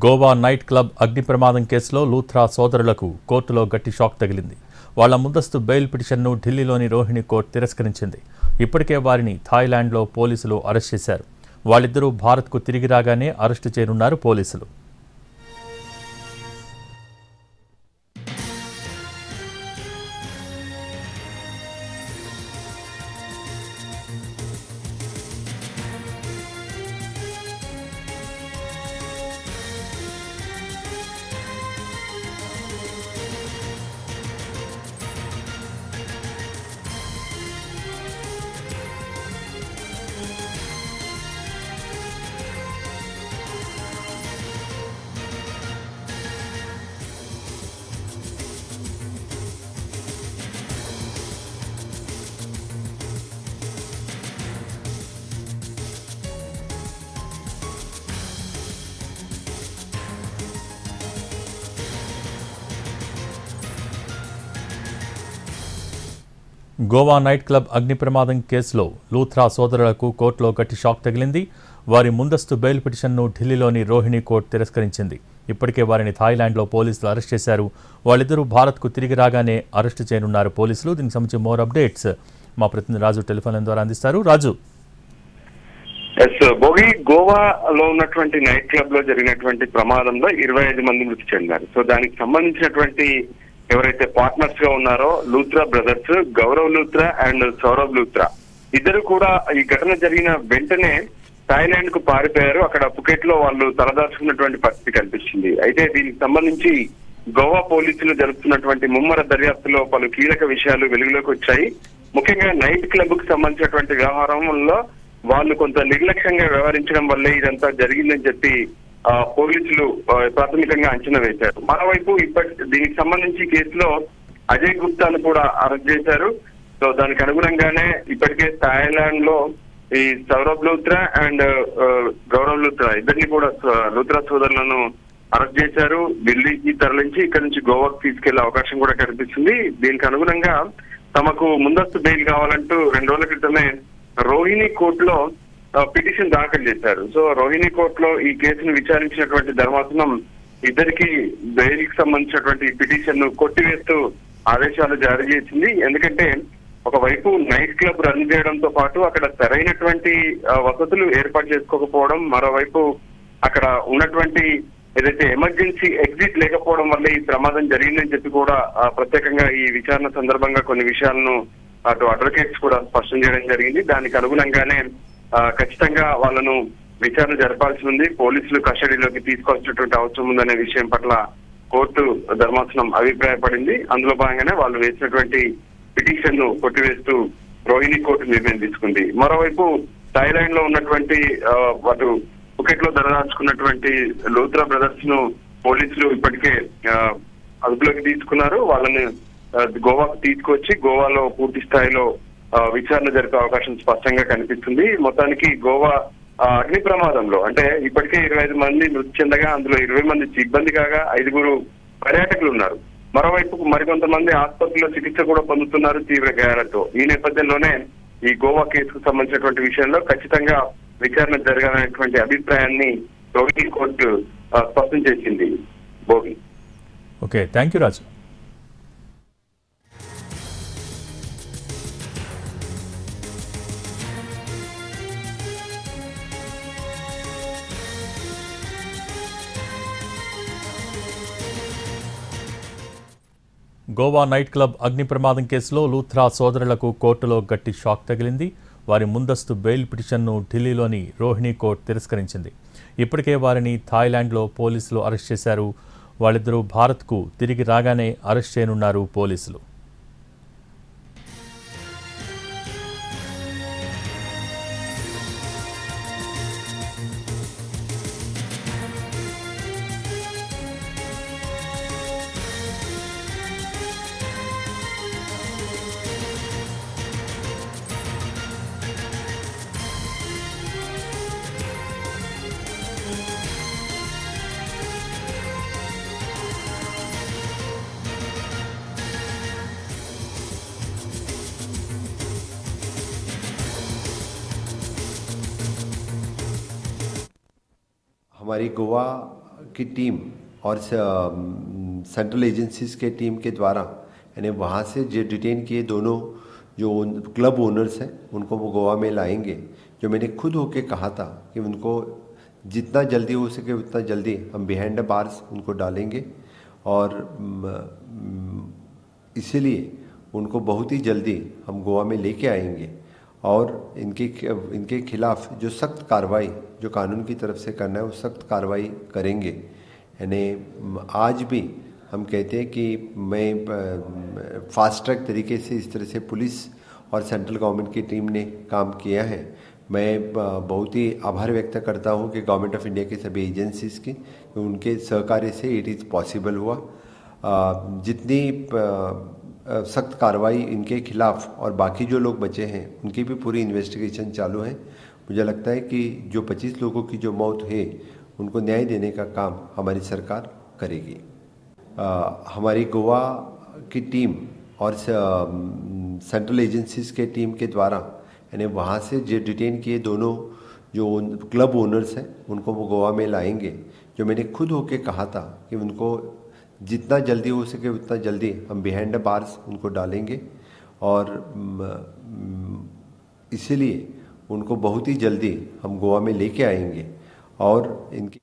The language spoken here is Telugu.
గోవా నైట్ క్లబ్ అగ్ని ప్రమాదం కేసులో లూథ్రా సోదరులకు కోర్టులో గట్టి షాక్ తగిలింది. వాళ్ల ముందస్తు బెయిల్ పిటిషన్ను ఢిల్లీలోని రోహిణి కోర్టు తిరస్కరించింది. ఇప్పటికే వారిని థాయిలాండ్లో పోలీసులు అరెస్ట్ చేశారు. వాళ్ళిద్దరూ భారత్కు తిరిగి రాగానే అరెస్టు చేయనున్నారు పోలీసులు. గోవా నైట్ క్లబ్ అగ్ని ప్రమాదం కేసులో లూథ్రా సోదరులకు కోర్టులో గట్టి షాక్ తగిలింది. వారి ముందస్తు బెయిల్ పిటిషన్ను ఢిల్లీలోని రోహిణి కోర్టు తిరస్కరించింది. ఇప్పటికే వారిని థాయిలాండ్లో పోలీసులు అరెస్ట్ చేశారు. వాళ్ళిద్దరూ భారత్కు తిరిగి రాగానే అరెస్టు చేయనున్నారు పోలీసులు. దీనికి సంబంధించి మోర్ అప్డేట్స్ మా ప్రతినిధి రాజు టెలిఫోన్ లైన్ ద్వారా అందిస్తారు. రాజు, భోగి, గోవాలో ఉన్నటువంటి నైట్ క్లబ్ లో జరిగినటువంటి ప్రమాదంలో 25 మంది మృతి చెందారు. సో దానికి సంబంధించినటువంటి ఎవరైతే పార్ట్నర్స్ గా ఉన్నారో లూథ్రా బ్రదర్స్, గౌరవ్ లూథ్రా అండ్ సౌరవ్ లూథ్రా, ఇద్దరు కూడా ఈ ఘటన జరిగిన వెంటనే థాయిలాండ్ కు పారిపోయారు. అక్కడ పుకెట్ లో వాళ్ళు తలదాచుకున్నటువంటి పరిస్థితి కనిపించింది. అయితే దీనికి సంబంధించి గోవా పోలీసులు జరుపుతున్నటువంటి ముమ్మర దర్యాప్తులో పలు కీలక విషయాలు వెలుగులోకి వచ్చాయి. ముఖ్యంగా నైట్ క్లబ్ కు సంబంధించినటువంటి వ్యవహారంలో వాళ్ళు కొంత నిర్లక్ష్యంగా వ్యవహరించడం వల్లే ఇదంతా జరిగిందని చెప్పి పోలీసులు ప్రాథమికంగా అంచనా వేశారు. మరోవైపు దీనికి సంబంధించి కేసులో అజయ్ గుప్తాను కూడా అరెస్ట్ చేశారు. సో దానికి అనుగుణంగానే ఇప్పటికే థాయిలాండ్ లో ఈ సౌరభ్ లూథ్రా అండ్ గౌరవ్ లూథ్రా ఇద్దరిని కూడా లూథ్రా సోదరులను అరెస్ట్ చేశారు. ఢిల్లీకి తరలించి ఇక్కడ నుంచి గోవాకు తీసుకెళ్లే అవకాశం కూడా కనిపిస్తుంది. దీనికి అనుగుణంగా తమకు ముందస్తు బెయిల్ కావాలంటూ 2 రోజుల క్రితమే రోహిణి కోర్టులో పిటిషన్ దాఖలు చేశారు. సో రోహిణి కోర్టులో ఈ కేసును విచారించినటువంటి ధర్మాసనం ఇద్దరికి బెయిల్ కి సంబంధించినటువంటి పిటిషన్ ను కొట్టివేస్తూ ఆదేశాలు జారీ చేసింది. ఎందుకంటే ఒకవైపు నైట్ క్లబ్ రన్ చేయడంతో పాటు అక్కడ సరైనటువంటి వసతులు ఏర్పాటు చేసుకోకపోవడం, మరోవైపు అక్కడ ఉన్నటువంటి ఏదైతే ఎమర్జెన్సీ ఎగ్జిట్ లేకపోవడం వల్ల ఈ ప్రమాదం జరిగిందని చెప్పి కూడా ప్రత్యేకంగా ఈ విచారణ సందర్భంగా కొన్ని విషయాలను అటు అడ్వకేట్స్ కూడా స్పష్టం చేయడం జరిగింది. దానికి అనుగుణంగానే ఖచ్చితంగా వాళ్ళను విచారణ జరపాల్సి ఉంది. పోలీసులు కస్టడీలోకి తీసుకోవాల్సినటువంటి అవసరం ఉందనే విషయం పట్ల కోర్టు ధర్మాసనం అభిప్రాయపడింది. అందులో భాగంగానే వాళ్ళు వేసినటువంటి పిటిషన్ ను కొట్టివేస్తూ రోహిణి కోర్టు నిర్ణయం తీసుకుంది. మరోవైపు థాయిలాండ్ లో ఉన్నటువంటి అటు పుకెట్ లో దరదాచుకున్నటువంటి లూథ్రా బ్రదర్స్ ను పోలీసులు ఇప్పటికే అదుపులోకి తీసుకున్నారు. వాళ్ళని గోవాకు తీసుకొచ్చి గోవాలో పూర్తి స్థాయిలో విచారణ జరిపే అవకాశం స్పష్టంగా కనిపిస్తుంది. మొత్తానికి గోవా అగ్ని ప్రమాదంలో అంటే ఇప్పటికే 25 మంది మృతి చెందగా అందులో 20 మంది సిబ్బంది కాగా 5 పర్యాటకులు ఉన్నారు. మరోవైపు మరికొంతమంది ఆసుపత్రిలో చికిత్స కూడా పొందుతున్నారు తీవ్ర గాయాలతో. ఈ నేపథ్యంలోనే ఈ గోవా కేసుకు సంబంధించినటువంటి విషయంలో ఖచ్చితంగా విచారణ జరగాలనేటువంటి అభిప్రాయాన్ని రోహిణి కోర్టు స్పష్టం చేసింది. Bhogi, okay, thank you Raju. Goa night club అగ్ని ప్రమాదం కేసులో లూథ్రా సోదరులకు కోర్టులో గట్టి షాక్ తగిలింది. వారి ముందస్తు బెయిల్ పిటిషన్ను ఢిల్లీలోని రోహిణి కోర్టు తిరస్కరించింది. ఇప్పటికే వారిని థాయిలాండ్లో పోలీసులు అరెస్ట్ చేశారు. వాళ్ళిద్దరూ భారత్కు తిరిగి రాగానే అరెస్ట్ చేయనున్నారు పోలీసులు. हमारी गोवा की टीम और सेंट्रल एजेंसीज के टीम के द्वारा यानी वहाँ से जो डिटेन किए दोनों जो क्लब ओनर्स हैं उनको वो गोवा में लाएंगे। जो मैंने खुद होके कहा था कि उनको जितना जल्दी हो सके उतना जल्दी हम बिहाइंड द बार्स उनको डालेंगे और इसीलिए उनको बहुत ही जल्दी हम गोवा में लेके आएंगे और इनके खिलाफ जो सख्त कार्रवाई जो कानून की तरफ से करना है वो सख्त कार्रवाई करेंगे। यानी आज भी हम कहते हैं कि मैं फास्ट ट्रैक तरीके से इस तरह से पुलिस और सेंट्रल गवर्नमेंट की टीम ने काम किया है। मैं बहुत ही आभार व्यक्त करता हूं कि गवर्नमेंट ऑफ इंडिया के सभी एजेंसीज की उनके सहकार्य से इट इज़ पॉसिबल हुआ। जितनी सख्त कार्रवाई इनके खिलाफ और बाकी जो लोग बचे हैं उनकी भी पूरी इन्वेस्टिगेशन चालू है। मुझे लगता है कि जो 25 लोगों की जो मौत है उनको न्याय देने का काम हमारी सरकार करेगी। हमारी गोवा की टीम और सेंट्रल एजेंसीज के टीम के द्वारा यानी वहाँ से जो डिटेन किए दोनों जो क्लब ओनर्स हैं उनको वो गोवा में लाएंगे। जो मैंने खुद होके कहा था कि उनको जितना जल्दी हो सके उतना जल्दी हम बिहाइंड द बार्स उनको डालेंगे और इसीलिए उनको बहुत ही जल्दी हम गोवा में लेके आएंगे और इनकी